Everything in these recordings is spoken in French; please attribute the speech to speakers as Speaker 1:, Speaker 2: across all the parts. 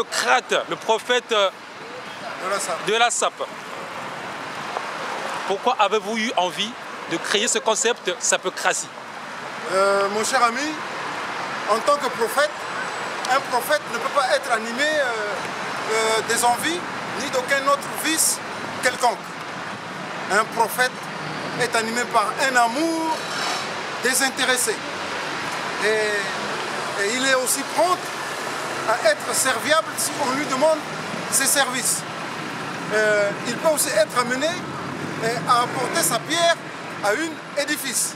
Speaker 1: Sapocrate, le prophète de la sape. Pourquoi avez-vous eu envie de créer ce concept sapocratie?
Speaker 2: Mon cher ami, en tant que prophète, un prophète ne peut pas être animé des envies ni d'aucun autre vice quelconque. Un prophète est animé par un amour désintéressé. Et il est aussi prompt à être serviable si on lui demande ses services. Il peut aussi être amené à apporter sa pierre à un édifice.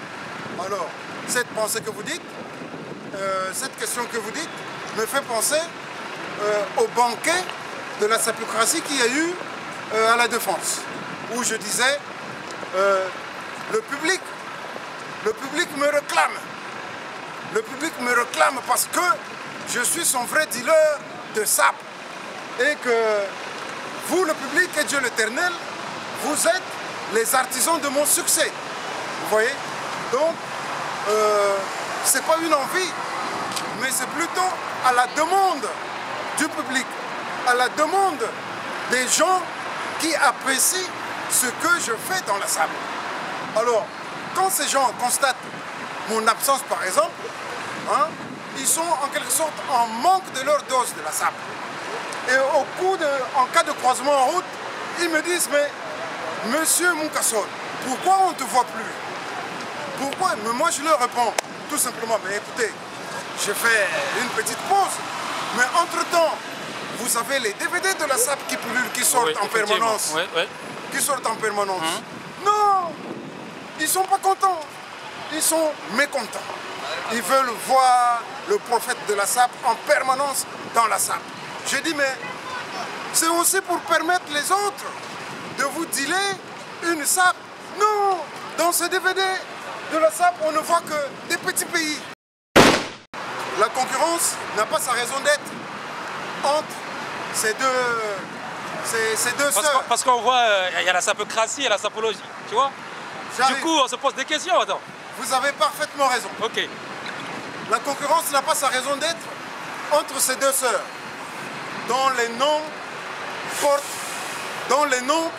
Speaker 2: Alors, cette pensée que vous dites, cette question que vous dites, me fait penser au banquet de la sapocratie qu'il y a eu à la Défense, où je disais, le public me réclame. Le public me réclame parce que je suis son vrai dealer de sape. Et que vous, le public et Dieu l'Éternel, vous êtes les artisans de mon succès. Vous voyez? Donc, c'est pas une envie, mais c'est plutôt à la demande du public, à la demande des gens qui apprécient ce que je fais dans la sape. Alors, quand ces gens constatent mon absence, par exemple, hein, ils sont en quelque sorte en manque de leur dose de la sape. Et en cas de croisement en route, ils me disent, mais Monsieur Munkassol, pourquoi on ne te voit plus? Pourquoi? Mais moi je leur réponds tout simplement, mais écoutez, j'ai fait une petite pause, mais entre-temps, vous avez les DVD de la sape qui pullulent, qui sortent en permanence. Qui sortent en permanence. Non, ils ne sont pas contents, ils sont mécontents. Ils veulent voir le prophète de la sape en permanence dans la sape. J'ai dit, mais c'est aussi pour permettre les autres de vous dealer une sape. Non, dans ce DVD de la sape, on ne voit que des petits pays. La concurrence n'a pas sa raison d'être entre ces deux sœurs.
Speaker 1: Parce qu'on voit, il y a la sapocratie et la sapologie, tu vois. Du coup, on se pose des questions, attends.
Speaker 2: Vous avez parfaitement raison.
Speaker 1: Ok.
Speaker 2: La concurrence n'a pas sa raison d'être entre ces deux sœurs, dont les noms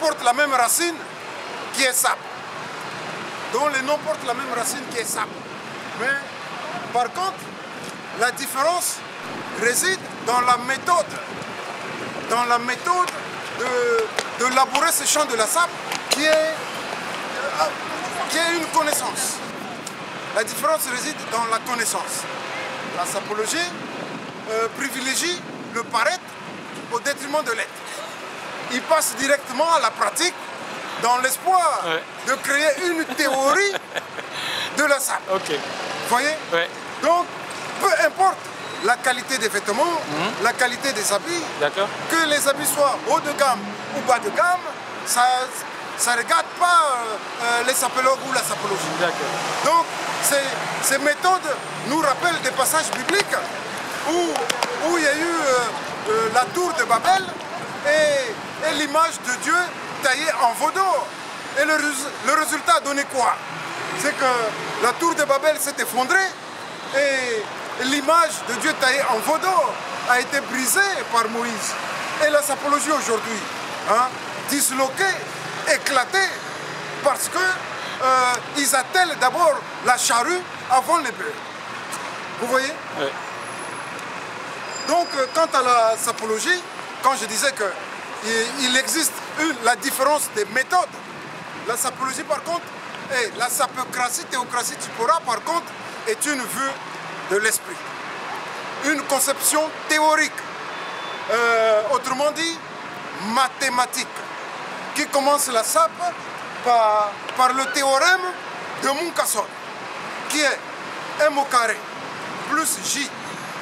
Speaker 2: portent la même racine qui est sape. Dont les noms portent la même racine qui est sape. Mais par contre, la différence réside dans la méthode. Dans la méthode de labourer ce champ de la sape qui est une connaissance. La différence réside dans la connaissance. La sapologie privilégie le paraître au détriment de l'être. Il passe directement à la pratique dans l'espoir de créer une théorie de la sape.
Speaker 1: Ok.
Speaker 2: Vous voyez? Donc, peu importe la qualité des vêtements, la qualité des habits, que les habits soient haut de gamme ou bas de gamme, ça ne regarde pas les sapologues ou la sapologie. Donc, ces méthodes nous rappellent des passages bibliques où il y a eu la tour de Babel et l'image de Dieu taillée en veau d'or. Et le résultat a donné quoi? C'est que la tour de Babel s'est effondrée et l'image de Dieu taillée en veau d'or a été brisée par Moïse. Et la sapologie aujourd'hui, disloquée, éclatée, parce qu'ils attellent d'abord la charrue avant les bœufs. Vous voyez? Donc, quant à la sapologie, quand je disais qu'il existe la différence des méthodes, la sapologie par contre, et la sapocratie, théocratie, typora par contre, est une vue de l'esprit. Une conception théorique, autrement dit, mathématique, qui commence la sape par le théorème de Munkassol, qui est M au carré plus J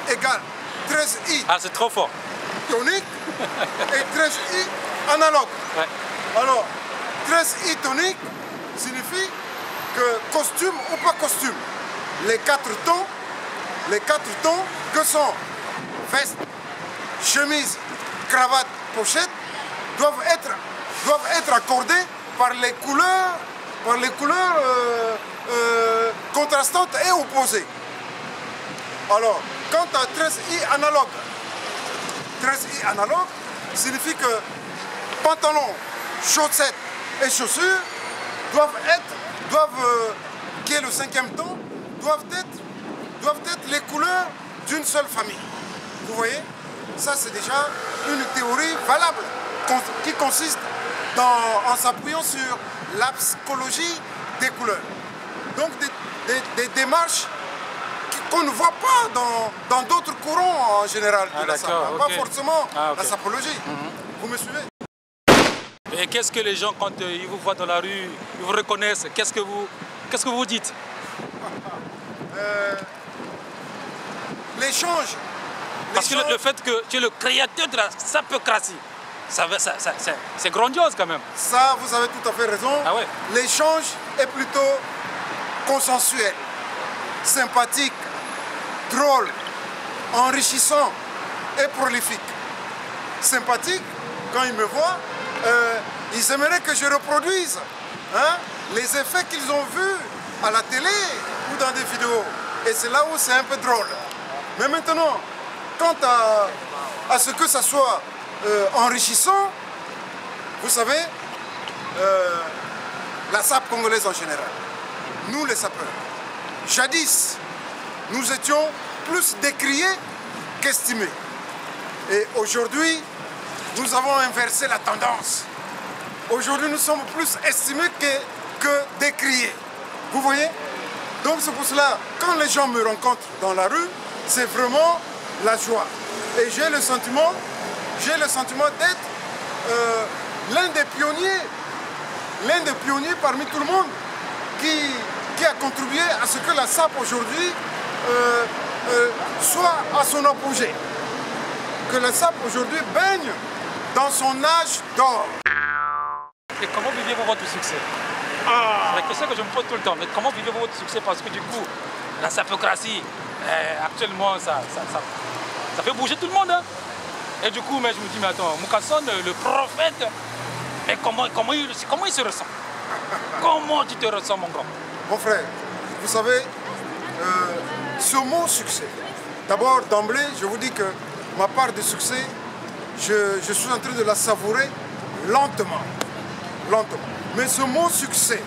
Speaker 2: égale 13I.
Speaker 1: Ah, c'est trop fort.
Speaker 2: Tonique et 13I analogue. Alors, 13I tonique signifie que costume ou pas costume, les quatre tons que sont veste, chemise, cravate, pochette, doivent être accordés par les couleurs contrastantes et opposées. Alors, quant à 13I analogue, graisse analogue signifie que pantalons, chaussettes et chaussures qui est le cinquième ton, doivent être les couleurs d'une seule famille. Vous voyez? Ça, c'est déjà une théorie valable qui consiste en s'appuyant sur la psychologie des couleurs. Donc des démarches qu'on ne voit pas dans d'autres courants en général de la SAP. Pas forcément la sapologie. Vous me suivez?
Speaker 1: Et qu'est-ce que les gens, quand ils vous voient dans la rue, ils vous reconnaissent, qu'est-ce que vous dites?
Speaker 2: L'échange.
Speaker 1: Parce que le fait que tu es le créateur de la sapocratie, c'est grandiose quand même.
Speaker 2: Ça, vous avez tout à fait raison.
Speaker 1: Ah ouais.
Speaker 2: L'échange est plutôt consensuel, sympathique, drôle, enrichissant et prolifique. Sympathique, quand ils me voient, ils aimeraient que je reproduise les effets qu'ils ont vus à la télé ou dans des vidéos. Et c'est là où c'est un peu drôle. Mais maintenant, quant à ce que ça soit enrichissant, vous savez, la SAP congolaise en général, nous les sapeurs, jadis, nous étions plus décriés qu'estimés. Et aujourd'hui, nous avons inversé la tendance. Aujourd'hui, nous sommes plus estimés que décriés. Vous voyez? Donc c'est pour cela, quand les gens me rencontrent dans la rue, c'est vraiment la joie. Et j'ai le sentiment d'être l'un des pionniers parmi tout le monde qui a contribué à ce que la SAP aujourd'hui soit à son apogée. Que la SAP aujourd'hui baigne dans son âge d'or.
Speaker 1: Et comment vivez-vous votre succès? C'est la question que je me pose tout le temps. Mais comment vivez-vous votre succès? Parce que du coup, la sapocratie, actuellement, ça fait bouger tout le monde. Hein? Et du coup, mais je me dis, mais attends, Mukasson, le prophète, mais comment il se ressent? Comment tu te ressens, mon grand?
Speaker 2: Mon frère, vous savez, ce mot succès, d'abord, d'emblée, je vous dis que ma part de succès, je suis en train de la savourer lentement. Mais ce mot succès,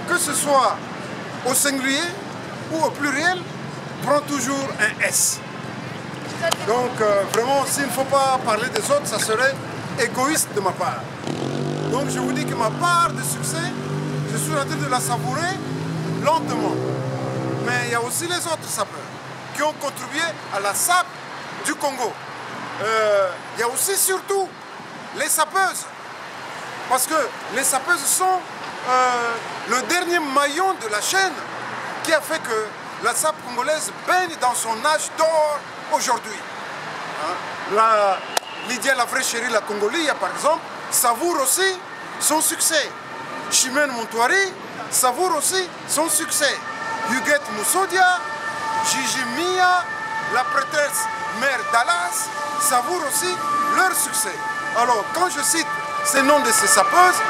Speaker 2: que ce soit au singulier ou au pluriel, prend toujours un S. Donc vraiment, s'il ne faut pas parler des autres, ça serait égoïste de ma part. Donc je vous dis que ma part de succès, je suis en train de la savourer lentement. Mais il y a aussi les autres sapeurs qui ont contribué à la SAP du Congo. Il y a aussi surtout les sapeuses. Parce que les sapeuses sont le dernier maillon de la chaîne qui a fait que la SAP congolaise baigne dans son âge d'or aujourd'hui. Lydia, la vraie chérie, la Congolia, par exemple, savoure aussi son succès. Chimène Montouari savoure aussi son succès. Huguette Moussodia, Gigi Mia, la prêtresse Mère Dallas savourent aussi leur succès. Alors, quand je cite ces noms de ces sapeuses,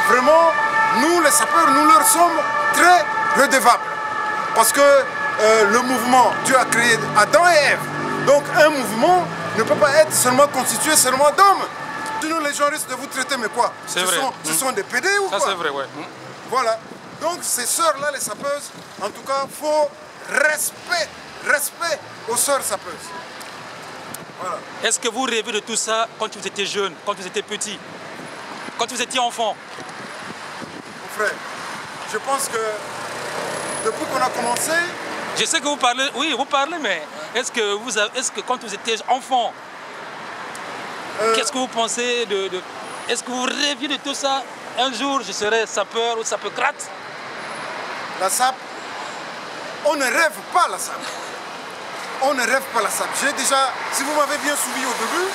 Speaker 2: vraiment, nous les sapeurs, nous leur sommes très redevables. Parce que le mouvement, Dieu a créé Adam et Ève. Donc un mouvement ne peut pas être seulement constitué seulement d'hommes. Sinon les gens risquent de vous traiter, mais quoi? Ce sont des PD ou quoi?
Speaker 1: Ça c'est vrai, ouais.
Speaker 2: Voilà. Donc ces sœurs-là, les sapeuses, en tout cas, il faut respect aux sœurs sapeuses. Voilà.
Speaker 1: Est-ce que vous rêvez de tout ça quand vous étiez jeune, quand vous étiez petit, quand vous étiez enfant?
Speaker 2: Mon frère, je pense que depuis qu'on a commencé...
Speaker 1: Je sais que vous parlez, oui, vous parlez, mais est-ce que quand vous étiez enfant, qu'est-ce que vous pensez est-ce que vous rêviez de tout ça? Un jour, je serai sapeur ou sapocrate?
Speaker 2: La SAP, on ne rêve pas la SAP. On ne rêve pas la SAP. J'ai déjà, si vous m'avez bien suivi au début,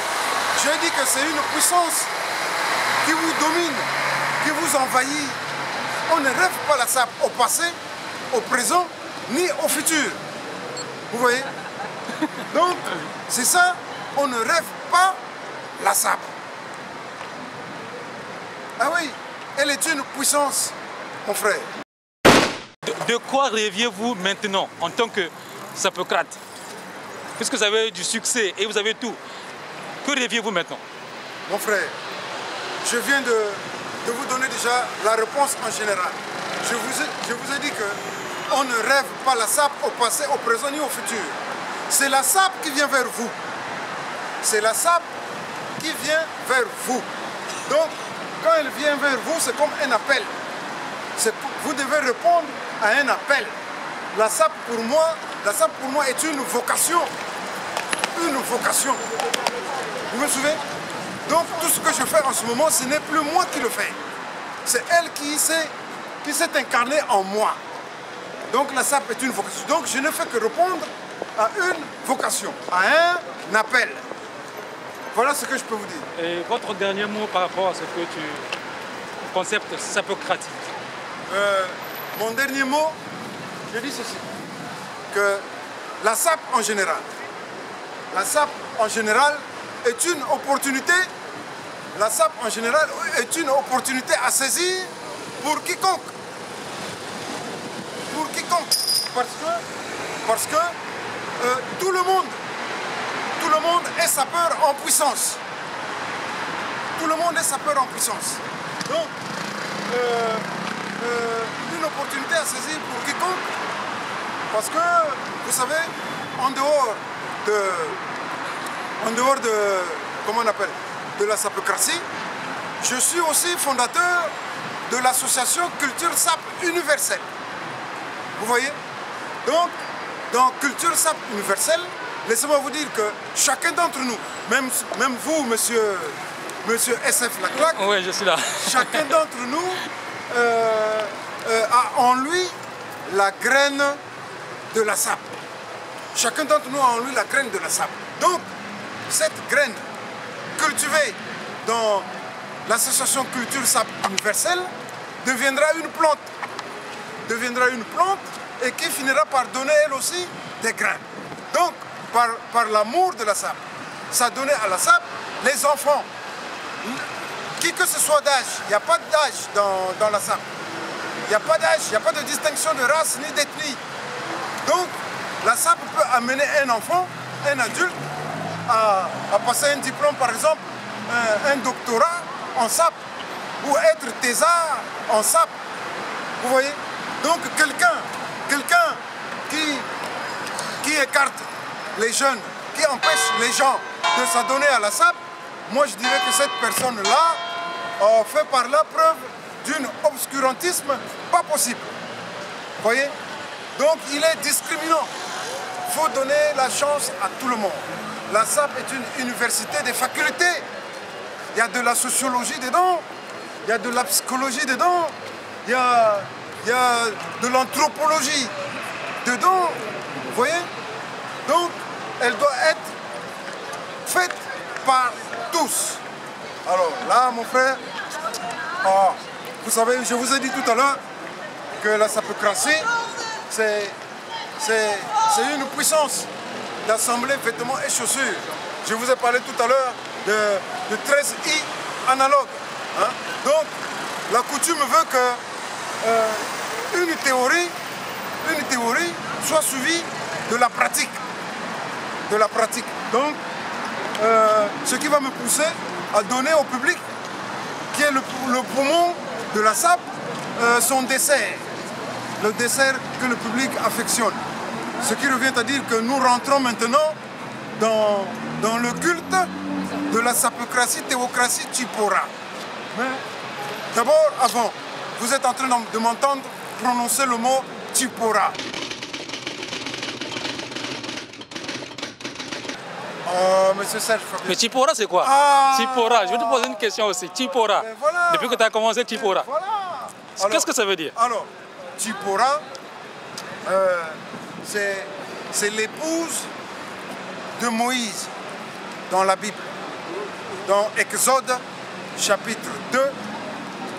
Speaker 2: j'ai dit que c'est une puissance qui vous domine, qui vous envahit. On ne rêve pas la SAP au passé, au présent, ni au futur. Vous voyez? Donc, c'est ça, on ne rêve pas la SAP. Ah oui, elle est une puissance, mon frère.
Speaker 1: De quoi rêviez-vous maintenant en tant que sapocrate? Puisque vous avez du succès et vous avez tout. Que rêviez-vous maintenant?
Speaker 2: Mon frère, je viens de vous donner déjà la réponse en général. Je vous ai dit qu'on ne rêve pas la SAP au passé, au présent ni au futur. C'est la SAP qui vient vers vous. C'est la SAP qui vient vers vous. Donc, quand elle vient vers vous, c'est comme un appel. Vous devez répondre à un appel. La SAP pour moi est une vocation. Une vocation. Vous me suivez? Donc tout ce que je fais en ce moment, ce n'est plus moi qui le fais. C'est elle qui s'est incarnée en moi. Donc la SAP est une vocation. Donc je ne fais que répondre à une vocation, à un appel. Voilà ce que je peux vous dire.
Speaker 1: Et votre dernier mot par rapport à ce que le concept sapocratique?
Speaker 2: Mon dernier mot, je dis ceci, que la SAP en général est une opportunité, à saisir pour quiconque. Parce que tout le monde est sapeur en puissance. Tout le monde est sapeur en puissance. Donc, une opportunité à saisir pour quiconque. Parce que, vous savez, en dehors de comment on appelle, de la sapocratie, je suis aussi fondateur de l'association Culture SAP Universelle. Vous voyez? Donc, dans Culture SAP Universelle, laissez-moi vous dire que chacun d'entre nous, même vous, monsieur SF Laclaque,
Speaker 1: oui, je suis là.
Speaker 2: Chacun d'entre nous a en lui la graine de la SAP. Chacun d'entre nous a en lui la graine de la SAP. Donc, cette graine cultivée dans l'association Culture SAP Universelle deviendra une plante. Et qui finira par donner elle aussi des grains. Donc, par l'amour de la SAP, ça a donné à la SAP les enfants. Qui que ce soit d'âge, il n'y a pas d'âge dans la SAP. Il n'y a pas d'âge, il n'y a pas de distinction de race ni d'ethnie. Donc, la SAP peut amener un enfant, un adulte, à passer un diplôme, par exemple, un doctorat en SAP, ou être thésard en SAP. Vous voyez? Donc, quelqu'un qui écarte les jeunes, qui empêche les gens de s'adonner à la SAP, moi je dirais que cette personne-là fait par là preuve d'un obscurantisme pas possible. Vous voyez? Donc il est discriminant. Il faut donner la chance à tout le monde. La SAP est une université des facultés. Il y a de la sociologie dedans, il y a de la psychologie dedans, il y a de l'anthropologie dedans. Vous voyez? Donc elle doit être faite par tous. Alors là, mon frère, vous savez, je vous ai dit tout à l'heure que la sapocratie, c'est une puissance d'assembler vêtements et chaussures. Je vous ai parlé tout à l'heure de 13 I analogues. Hein? Donc, la coutume veut que une théorie soit suivie de la pratique. Donc, ce qui va me pousser à donner au public, qui est le poumon de la SAP, son dessert. Le dessert que le public affectionne. Ce qui revient à dire que nous rentrons maintenant dans le culte de la sapocratie, théocratie, Tchipora. Mais d'abord, avant, vous êtes en train de m'entendre prononcer le mot Tchipora. Monsieur Serge Fabius.
Speaker 1: Mais Tchipora, c'est quoi? Tchipora, je vais te poser une question aussi. Tchipora. Voilà. Depuis que tu as commencé Tchipora. Voilà. Qu'est-ce que ça veut dire?
Speaker 2: Alors, Tchipora, c'est l'épouse de Moïse dans la Bible. Dans Exode, chapitre 2.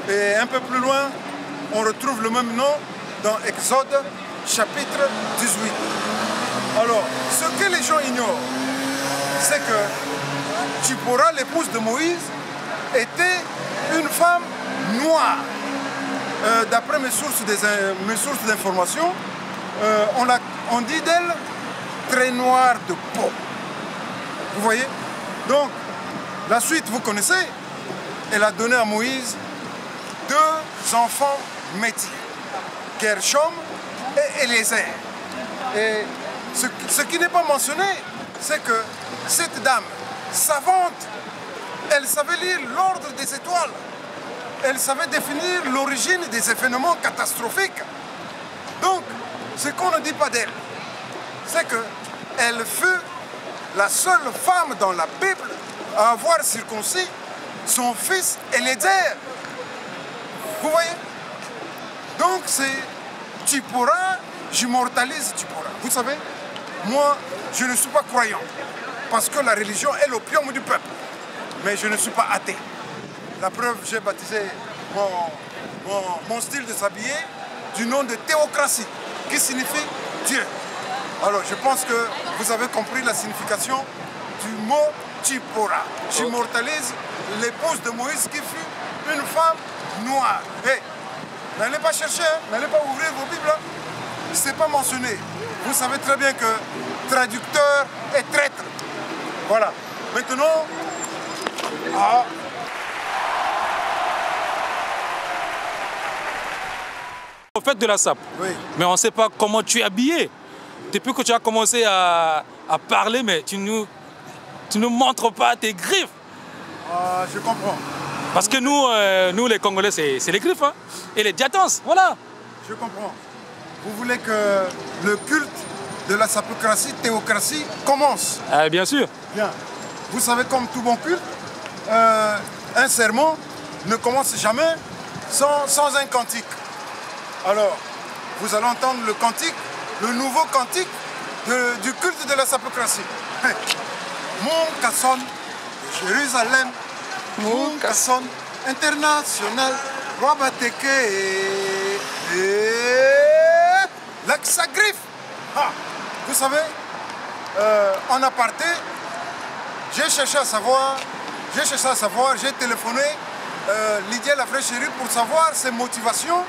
Speaker 2: Et un peu plus loin, on retrouve le même nom dans Exode, chapitre 18. Alors, ce que les gens ignorent, c'est que Tchipora, l'épouse de Moïse, était une femme noire. D'après mes sources d'information, on dit d'elle très noire de peau. Vous voyez? Donc, La suite, vous connaissez. Elle a donné à Moïse 2 enfants métis, Gershom et Eliezer. Et ce qui n'est pas mentionné, c'est que cette dame savante, elle savait lire l'ordre des étoiles. Elle savait définir l'origine des événements catastrophiques. Donc, ce qu'on ne dit pas d'elle, c'est qu'elle fut la seule femme dans la Bible à avoir circoncis son fils Eliezer. Vous voyez? Donc c'est Tsipora, j'immortalise Tsipora. Vous savez, moi, je ne suis pas croyant, parce que la religion est l'opium du peuple. Mais je ne suis pas athée. La preuve, j'ai baptisé mon style de s'habiller du nom de théocratie, qui signifie Dieu. Alors, je pense que vous avez compris la signification du mot Tsipora. J'immortalise l'épouse de Moïse qui fut une femme noire. Hey, n'allez pas chercher, hein, n'allez pas ouvrir vos Bibles. Ce n'est pas mentionné. Vous savez très bien que traducteur est traître. Voilà. Maintenant,
Speaker 1: Au fait de la sape,
Speaker 2: oui.
Speaker 1: Mais on ne sait pas comment tu es habillé. Depuis que tu as commencé à parler, mais tu ne montres pas tes griffes.
Speaker 2: Je comprends.
Speaker 1: Parce que nous les Congolais, c'est les griffes, hein, et les diatances, voilà.
Speaker 2: Je comprends. Vous voulez que le culte de la sapocratie, théocratie, commence?
Speaker 1: Bien sûr.
Speaker 2: Bien. Vous savez, comme tout bon culte, un sermon ne commence jamais sans un cantique. Alors, vous allez entendre le cantique, le nouveau cantique du culte de la sapocratie. Mon Kasson, Jérusalem, mon Kasson, international, Roi Bateke et l'Axagriffe. Vous savez, en aparté, j'ai cherché à savoir, j'ai téléphoné Lydia Lafraîcherie pour savoir ses motivations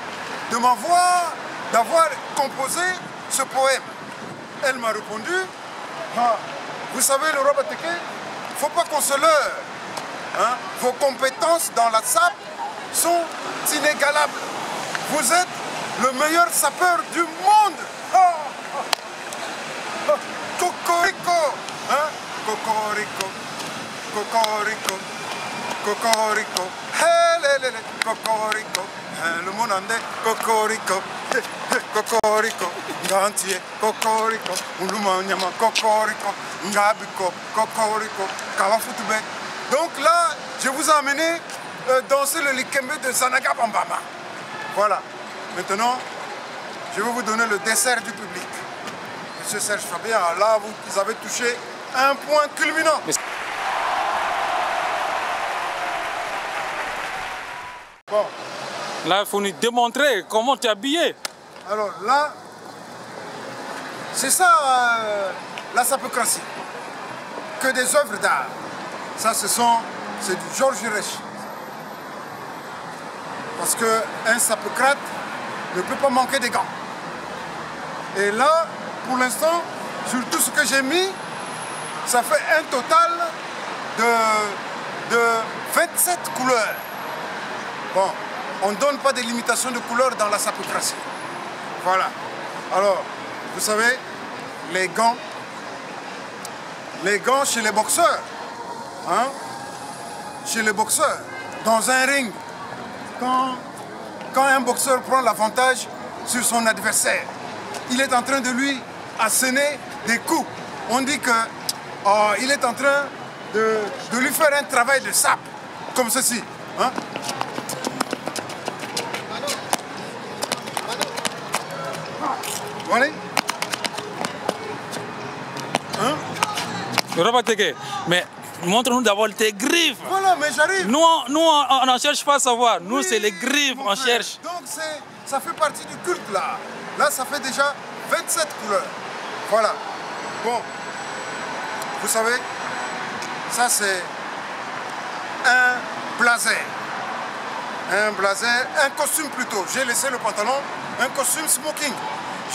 Speaker 2: de d'avoir composé ce poème. Elle m'a répondu, vous savez, le Roi Bateke, il ne faut pas qu'on se leurre. Hein? Vos compétences dans la sape sont inégalables. Vous êtes le meilleur sapeur du monde. Cocorico, hein? Cocorico, cocorico, cocorico, helelele, cocorico, le monde andé, cocorico, cocorico, gantier, cocorico, ulumanyama, cocorico, ngabiko, cocorico, kawafutube. Donc là, je vous ai amené danser le likembe de Sanaga Bambama. Voilà. Maintenant, je vais vous donner le dessert du public. Monsieur Serge Fabien, là, vous avez touché un point culminant. Bon.
Speaker 1: Là, il faut nous démontrer comment tu es habillé.
Speaker 2: Alors là, c'est ça la sapocratie. Que des œuvres d'art. Ça, c'est du Georges Reich. Parce qu'un sapocrate ne peut pas manquer des gants. Et là, pour l'instant, sur tout ce que j'ai mis, ça fait un total de 27 couleurs. Bon, on ne donne pas de limitation de couleurs dans la sapocratie. Voilà. Alors, vous savez, les gants chez les boxeurs, hein, chez les boxeurs, dans un ring, quand un boxeur prend l'avantage sur son adversaire, il est en train de lui asséner des coups. On dit que il est en train de lui faire un travail de sape, comme ceci. Hein. Voilà. Hein?
Speaker 1: Le Roi Bateke, mais montre-nous d'abord tes griffes.
Speaker 2: Voilà, mais j'arrive.
Speaker 1: Nous, on n'en cherche pas à savoir. Nous,
Speaker 2: Oui,
Speaker 1: c'est les griffes, on cherche.
Speaker 2: Donc, ça fait partie du culte, là. Là, ça fait déjà 27 couleurs. Voilà. Bon. Vous savez, ça, c'est un blazer. Un blazer, un costume plutôt. J'ai laissé le pantalon, un costume smoking.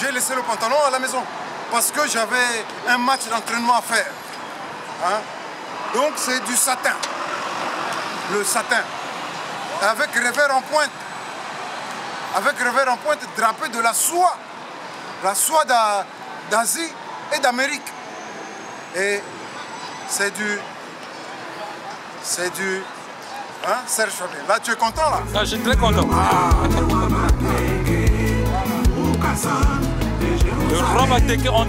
Speaker 2: J'ai laissé le pantalon à la maison parce que j'avais un match d'entraînement à faire. Hein? Donc c'est du satin. le satin, avec revers en pointe. Avec revers en pointe drapé de la soie d'Asie et d'Amérique. Et c'est du... Hein, Serge Fabien. Là, tu es content, là?
Speaker 1: Ah, je suis très content. Le rhum a été en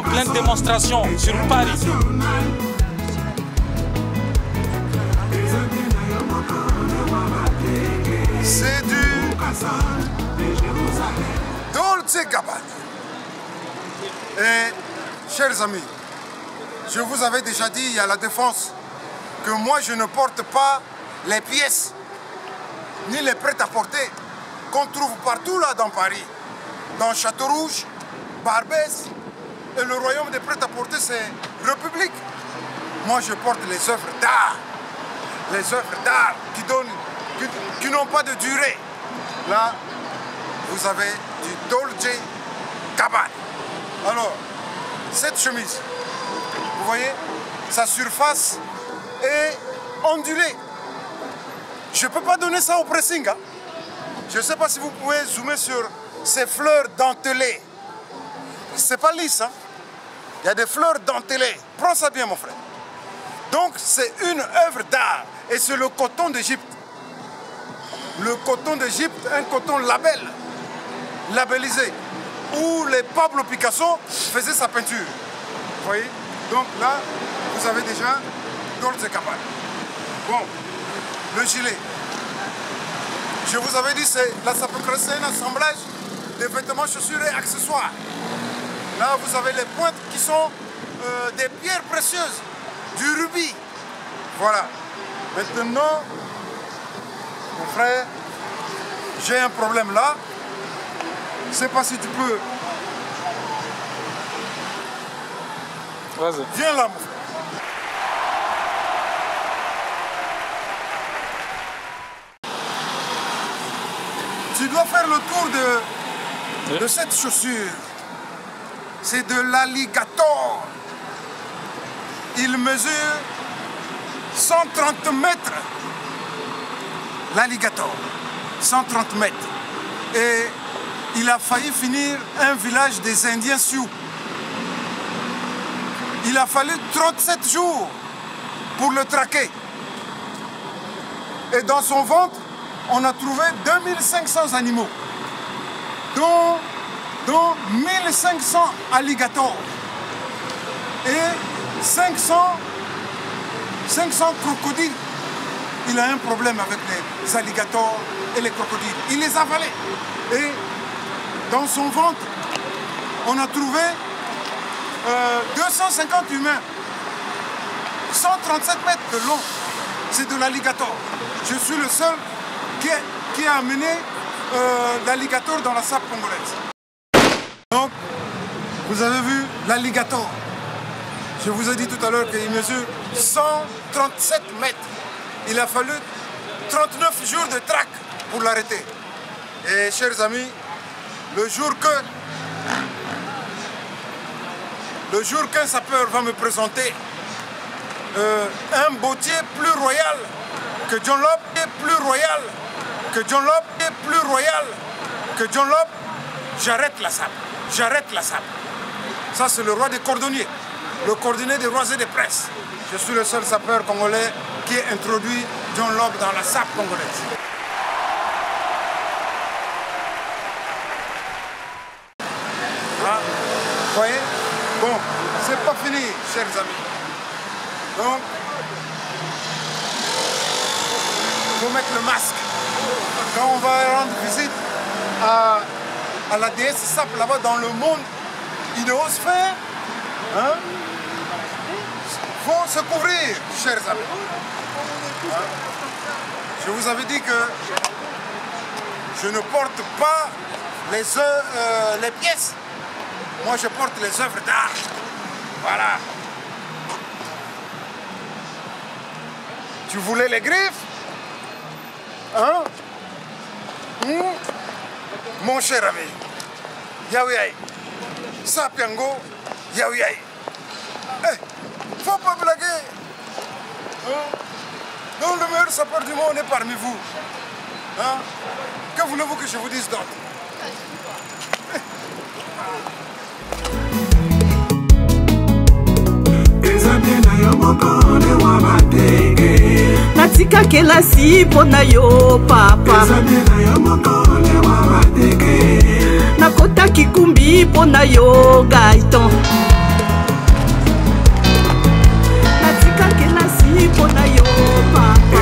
Speaker 1: pleine démonstration sur Paris.
Speaker 2: C'est du Dolce Gabbana. Et, chers amis, je vous avais déjà dit à la défense que moi je ne porte pas les pièces ni les prêt-à-porter qu'on trouve partout là dans Paris. Dans Château-Rouge, Barbès et le royaume des prêt-à-porter, c'est République. Moi je porte les œuvres d'art. Les œuvres d'art qui n'ont pas de durée. Là, vous avez du Dolce Gabbana. Alors, cette chemise, vous voyez, sa surface est ondulée. Je ne peux pas donner ça au pressing. Hein. Je ne sais pas si vous pouvez zoomer sur ces fleurs dentelées. C'est pas lisse. Hein. Il y a des fleurs dentelées. Prends ça bien, mon frère. Donc, c'est une œuvre d'art. Et c'est le coton d'Égypte. Le coton d'Égypte, un coton labellisé, où les Pablo Picasso faisaient sa peinture. Vous voyez? Donc là, vous avez déjà Dolce Gabbana. Bon, le gilet. Je vous avais dit, c'est un assemblage de vêtements, chaussures et accessoires. Là, vous avez les pointes qui sont des pierres précieuses, du rubis. Voilà. Maintenant, mon frère, j'ai un problème là. Je ne sais pas si tu peux.
Speaker 1: Vas-y.
Speaker 2: Viens là, mon frère. Tu dois faire le tour de cette chaussure. C'est de l'alligator. Il mesure 130 mètres. L'alligator. 130 mètres. Et il a failli finir un village des Indiens Sioux. Il a fallu 37 jours pour le traquer. Et dans son ventre, on a trouvé 2500 animaux, dont 1500 alligators et 500 crocodiles. Il a un problème avec les alligators et les crocodiles. Il les avalait. Et dans son ventre, on a trouvé 250 humains, 137 mètres de long. C'est de l'alligator. Je suis le seul qui a amené l'alligator dans la sape congolaise. Donc, vous avez vu l'alligator. Je vous ai dit tout à l'heure qu'il mesure 137 mètres. Il a fallu 39 jours de traque pour l'arrêter. Et chers amis, le jour qu'un sapeur va me présenter un bottier plus royal que John Lop, plus royal que John Lop, plus royal que John Lop, j'arrête la sape. J'arrête la sape. Ça, c'est le roi des cordonniers, le cordonnier des rois et des princes. Je suis le seul sapeur congolais qui a introduit John Lop dans la sape congolaise. Vous voyez? Bon, c'est pas fini, chers amis. Donc, il faut mettre le masque. Quand on va rendre visite à la déesse Sape là-bas dans le monde idéosphère, hein, faut se couvrir, chers amis. Hein? Je vous avais dit que je ne porte pas les pièces. Moi, je porte les œuvres d'art. Voilà. Tu voulais les griffes? Hein? Mon cher ami, Yaouyai, Sapiango, Yaouyai. Eh, faut pas blaguer. Hein? dont le meilleur sapeur du monde est parmi vous. Hein? Que voulez-vous que je vous dise d'autre?
Speaker 3: Natika kelasi pona yo papa nakota kikumbi pona yo gaiton natika kelasi pona yo papa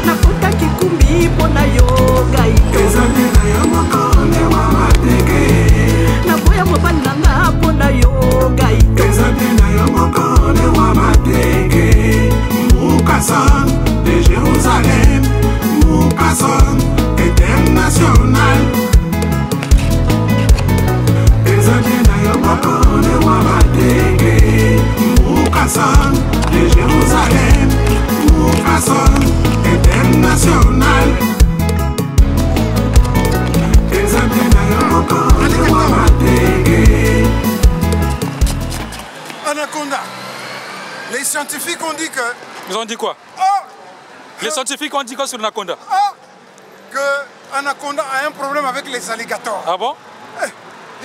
Speaker 3: nakota kikumbi pona yo gaiton naboya mobali nanga pona yo gaiton
Speaker 4: Moucasson de Jérusalem, Moucasson international. Moucasson de Jérusalem, Moucasson international.
Speaker 2: Anaconda. Les scientifiques ont dit que...
Speaker 1: Ils ont dit quoi? Les scientifiques ont dit quoi sur l'anaconda?
Speaker 2: Que Anaconda a un problème avec les alligators.
Speaker 1: Ah bon?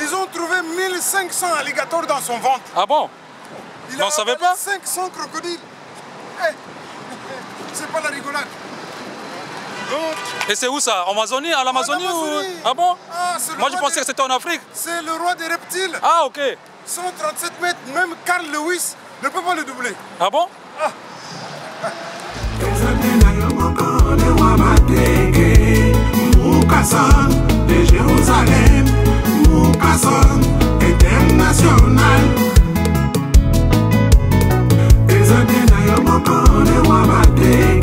Speaker 2: Ils ont trouvé 1500 alligators dans son ventre.
Speaker 1: Ah bon?
Speaker 2: Il
Speaker 1: on ne savait pas?
Speaker 2: 500 crocodiles. C'est pas la rigolade. Donc,
Speaker 1: et c'est où ça? En Amazonie? À l'Amazonie ou... Ah bon? Moi je pensais que c'était en Afrique.
Speaker 2: C'est le roi des reptiles.
Speaker 1: Ah ok.
Speaker 2: 137 mètres, même Carl Lewis ne peut pas le doubler.
Speaker 1: Ah bon?
Speaker 4: Moucasson de Jérusalem, Moucasson international. Ezabena yo mokone wa bateke.